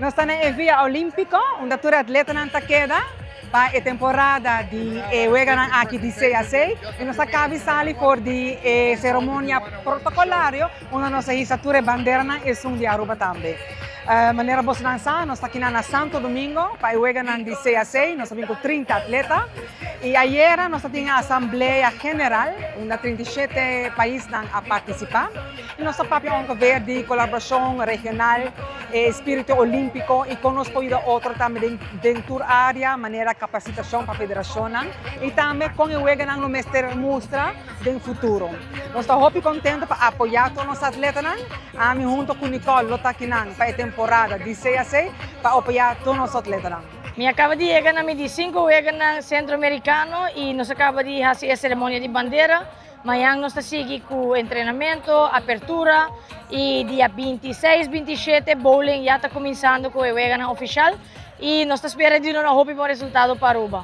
Nós estamos na via olímpico, onde todos os atletas não queda para a temporada de juega aqui de 6 a 6 e nós acabamos ali por de cerimônia protocolario, onde nós registramos a bandeira e som de Aruba também. Maneira boa dançar, nós estamos aqui na Santo Domingo, para juega de 6 a 6, nós temos 30 atletas. E ayer nós tínhamos a Assembleia Geral, onde 37 países a participar. E nós vamos ver de colaboração regional, espírito olímpico e conosco outro também dentro da área, maneira capacitação para a federação. E também com o juega no mestre mostra do futuro. Nós estamos muito contentes para apoiar todos os atletas, junto com Nicole Lotaquinan, para a temporada de 6 a 6, para apoiar todos os atletas. Me acaba de chegar na M5, chega na Centro-Americano e nós acaba de fazer a cerimônia de bandeira. Amanhã nós seguimos com o treinamento, apertura e dia 26, 27, bowling já está começando com o Wegana oficial e nós esperamos de um bom resultado para Aruba.